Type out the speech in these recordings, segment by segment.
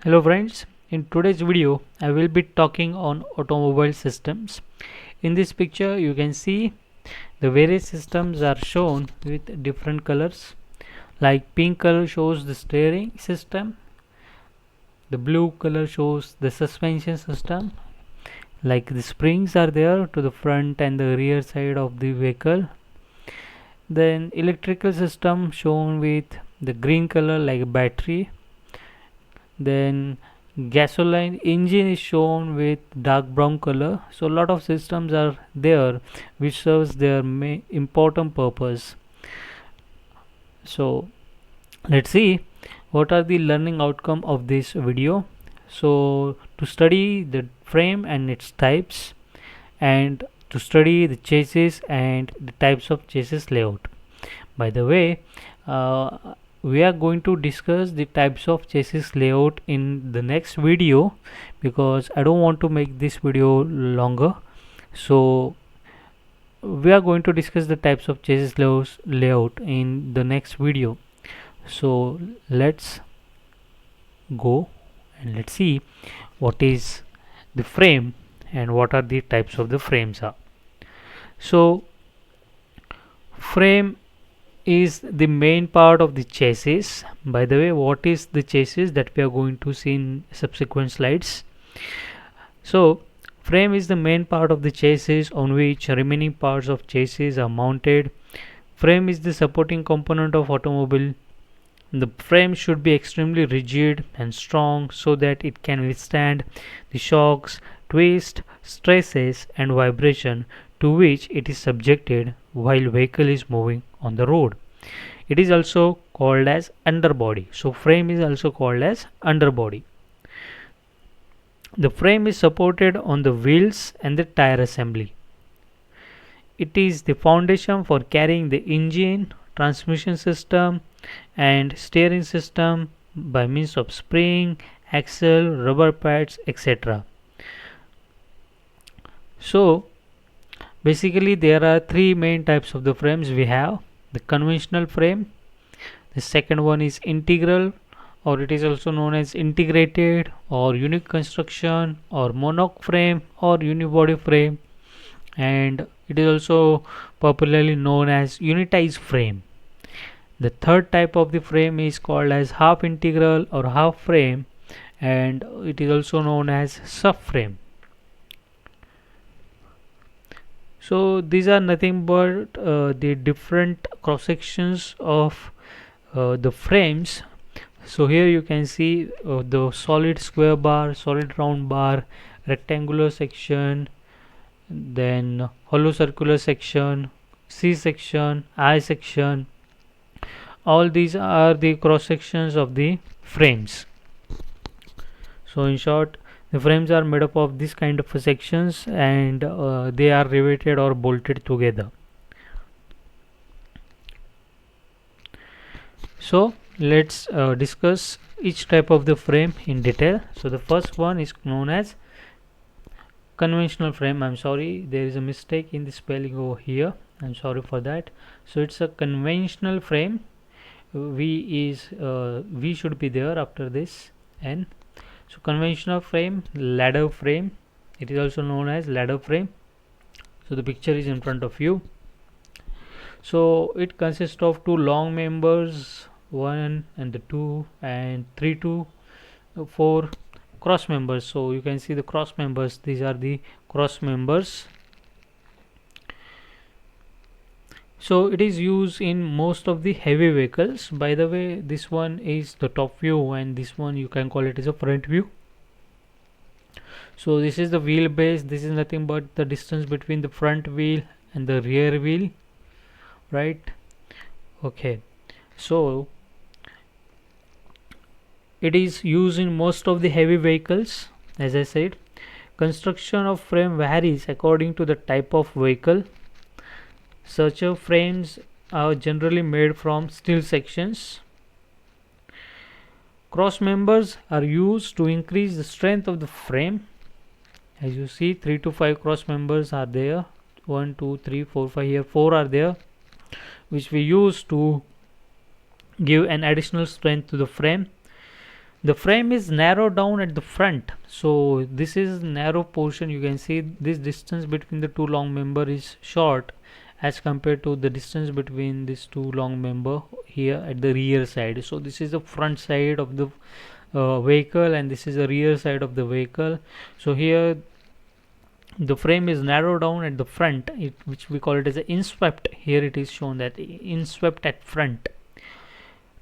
Hello friends, in today's video I will be talking on automobile systems. In this picture you can see the various systems are shown with different colors, like pink color shows the steering system, the blue color shows the suspension system, like the springs are there to the front and the rear side of the vehicle. Then electrical system shown with the green color like battery. Then gasoline engine is shown with dark brown color. So a lot of systems are there which serves their important purpose. So let's see what are the learning outcome of this video. So to study the frame and its types, and to study the chassis and the types of chassis layout. By the way, we are going to discuss the types of chassis layout in the next video, because I don't want to make this video longer. So we are going to discuss the types of chassis layout in the next video. So let's go and let's see what is the frame and what are the types of the frames are. So frame is the main part of the chassis. By the way, what is the chassis, that we are going to see in subsequent slides. So frame is the main part of the chassis on which remaining parts of chassis are mounted. Frame is the supporting component of automobile. The frame should be extremely rigid and strong so that it can withstand the shocks, twists, stresses and vibration to which it is subjected while vehicle is moving on the road. It is also called as underbody. So frame is also called as underbody. The frame is supported on the wheels and the tire assembly. It is the foundation for carrying the engine, transmission system and steering system by means of spring, axle, rubber pads, etc. So basically there are three main types of the frames we have. The conventional frame, the second one is integral, or it is also known as integrated or unique construction or monocoque frame or unibody frame, and it is also popularly known as unitized frame. The third type of the frame is called as half integral or half frame, and it is also known as subframe. So these are nothing but the different cross sections of the frames. So here you can see the solid square bar, solid round bar, rectangular section, then hollow circular section, C section, I section. All these are the cross sections of the frames. So in short, the frames are made up of this kind of sections, and they are riveted or bolted together. So let's discuss each type of the frame in detail. So the first one is known as conventional frame. I'm sorry, there is a mistake in the spelling over here. I'm sorry for that. So it's a conventional frame. V should be there after this N. So conventional frame, ladder frame. It is also known as ladder frame. So the picture is in front of you. So it consists of two long members, one and the two, and three to four cross members. So you can see the cross members. These are the cross members. So it is used in most of the heavy vehicles. By the way, this one is the top view, and this one you can call it as a front view. So this is the wheelbase. This is nothing but the distance between the front wheel and the rear wheel, right? Okay, so it is used in most of the heavy vehicles. As I said, construction of frame varies according to the type of vehicle. Such frames are generally made from steel sections. Cross members are used to increase the strength of the frame. As you see, 3 to 5 cross members are there. 1 2 3 4 5, here 4 are there, which we use to give an additional strength to the frame. The frame is narrowed down at the front, so this is narrow portion. You can see this distance between the two long member is short as compared to the distance between these two long member here at the rear side. So this is the front side of the vehicle, and this is the rear side of the vehicle. So here the frame is narrowed down at the front, which we call it as a inswept. Here it is shown that inswept at front,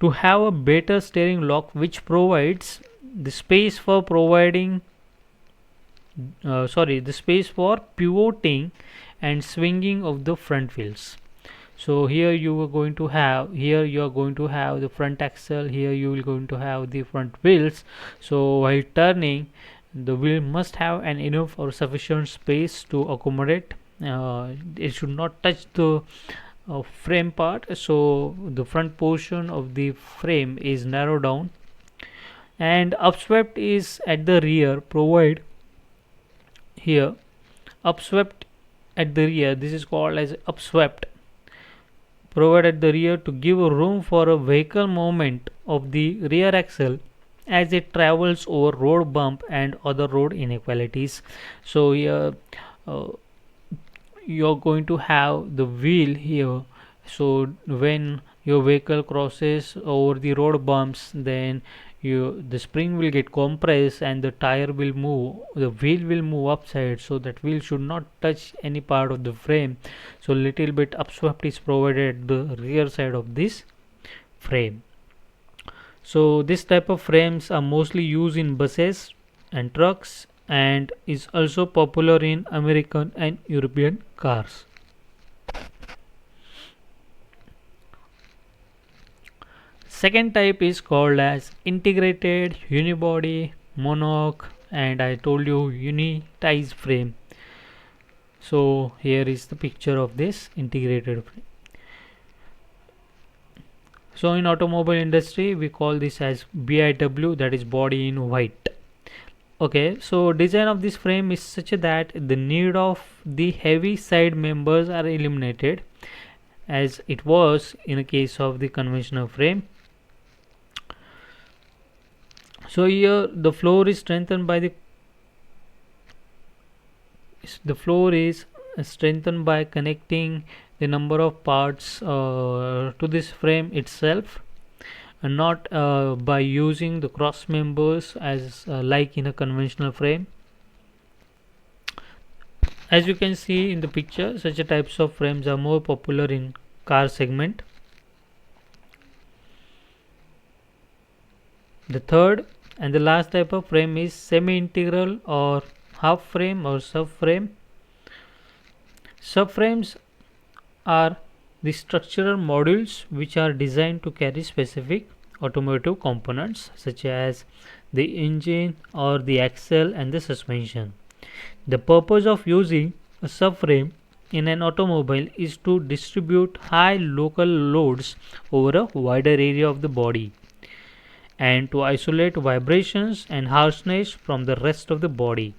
to have a better steering lock, which provides the space for the space for pivoting and swinging of the front wheels. So here you are going to have the front axle, here you will going to have the front wheels. So while turning, the wheel must have an enough or sufficient space to accommodate. It should not touch the frame part, so the front portion of the frame is narrowed down, and upswept is at the rear. Provide here upswept at the rear, this is called as upswept, provide at the rear to give room for a vehicle movement of the rear axle as it travels over road bump and other road inequalities. So here you're going to have the wheel here, so when your vehicle crosses over the road bumps, then the spring will get compressed and the tire will move, the wheel will move upside, so that wheel should not touch any part of the frame. So little bit upswept is provided at the rear side of this frame. So this type of frames are mostly used in buses and trucks, and is also popular in American and European cars. Second type is called as integrated unibody, monocoque, and I told you unitized frame. So here is the picture of this integrated frame. So in automobile industry we call this as BIW, that is body in white. Okay, so design of this frame is such that the need of the heavy side members are eliminated, as it was in the case of the conventional frame. So here the floor is strengthened by connecting the number of parts to this frame itself, and not by using the cross members as like in a conventional frame. As you can see in the picture, such types of frames are more popular in car segment. The third and the last type of frame is semi-integral or half frame or subframe. Subframes are the structural modules which are designed to carry specific automotive components such as the engine or the axle and the suspension. The purpose of using a subframe in an automobile is to distribute high local loads over a wider area of the body, and to isolate vibrations and harshness from the rest of the body.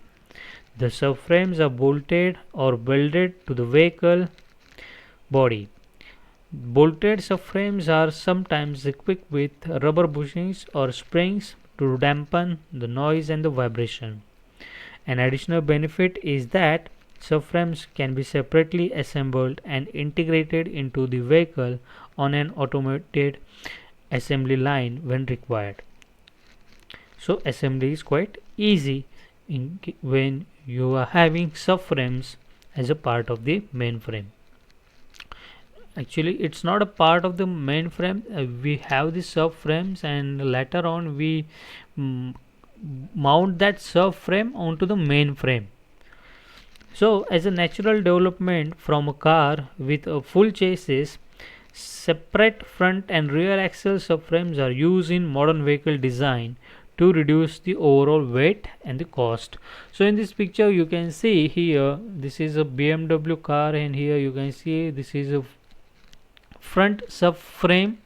The subframes are bolted or welded to the vehicle body. Bolted subframes are sometimes equipped with rubber bushings or springs to dampen the noise and the vibration. An additional benefit is that subframes can be separately assembled and integrated into the vehicle on an automated assembly line when required. So assembly is quite easy when you are having subframes as a part of the main frame. Actually it's not a part of the main frame, we have the subframes, and later on we mount that subframe onto the main frame. So as a natural development from a car with a full chassis, separate front and rear axle subframes are used in modern vehicle design to reduce the overall weight and the cost. So in this picture you can see here, this is a BMW car, and here you can see this is a front subframe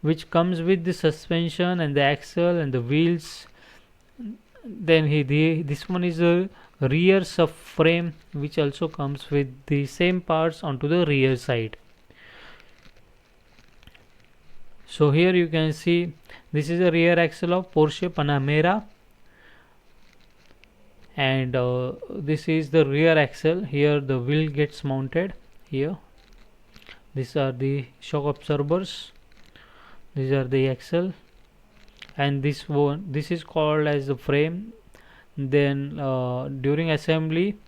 which comes with the suspension and the axle and the wheels. Then this one is a rear subframe which also comes with the same parts onto the rear side. So here you can see This is the rear axle of Porsche Panamera, and this is the rear axle. Here the wheel gets mounted here. These are the shock absorbers. These are the axle, and this is called as the frame. Then during assembly,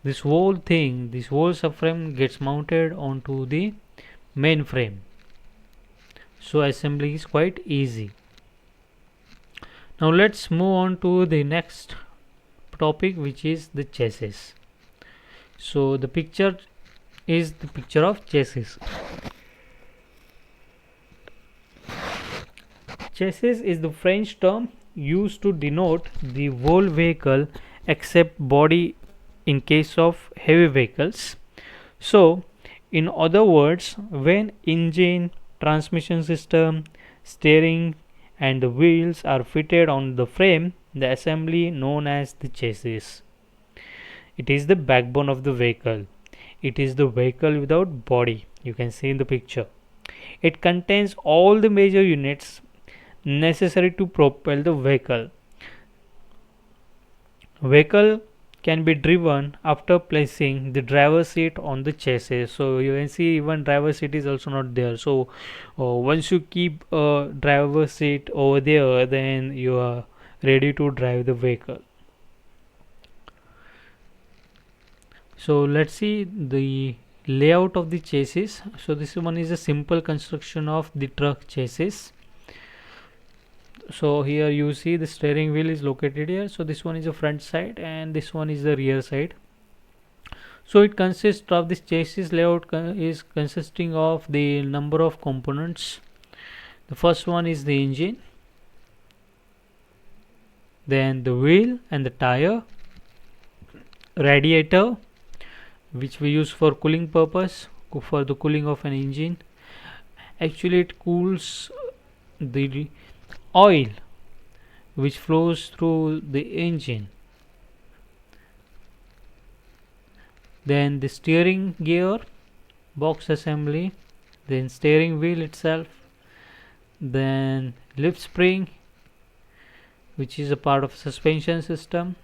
this whole subframe gets mounted onto the main frame. So assembly is quite easy. Now let's move on to the next topic, which is the chassis. So the picture is the picture of chassis. Chassis is the French term used to denote the whole vehicle except body in case of heavy vehicles. So in other words, when engine, transmission system, steering and the wheels are fitted on the frame, the assembly known as the chassis. It is the backbone of the vehicle. It is the vehicle without body. You can see in the picture. It contains all the major units necessary to propel the vehicle. Vehicle can be driven after placing the driver's seat on the chassis. So you can see even driver's seat is also not there. So once you keep a driver's seat over there, then you are ready to drive the vehicle. So let's see the layout of the chassis. So this one is a simple construction of the truck chassis. So here you see the steering wheel is located here. So this one is the front side and this one is the rear side. So it consists of this chassis layout is consisting of the number of components. The first one is the engine, then the wheel and the tire, radiator which we use for cooling purpose, for the cooling of an engine. Actually it cools the oil which flows through the engine. Then the steering gear, box assembly, then steering wheel itself, then leaf spring which is a part of suspension system,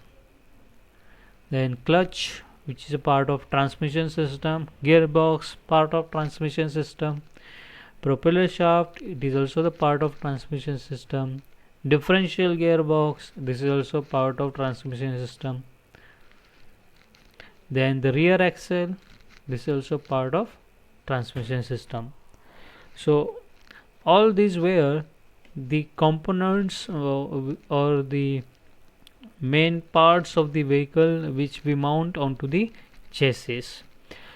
then clutch which is a part of transmission system, gearbox part of transmission system, propeller shaft, it is also the part of transmission system, differential gearbox, this is also part of transmission system, then the rear axle, this is also part of transmission system. So all these were the components or the main parts of the vehicle which we mount onto the chassis.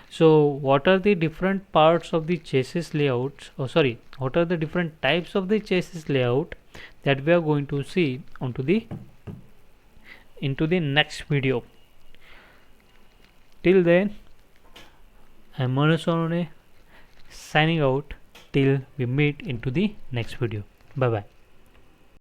So what are the different parts of the chassis layout, what are the different types of the chassis layout that we are going to see into the next video. Till then, I am Manu Sonone signing out till we meet into the next video. Bye bye.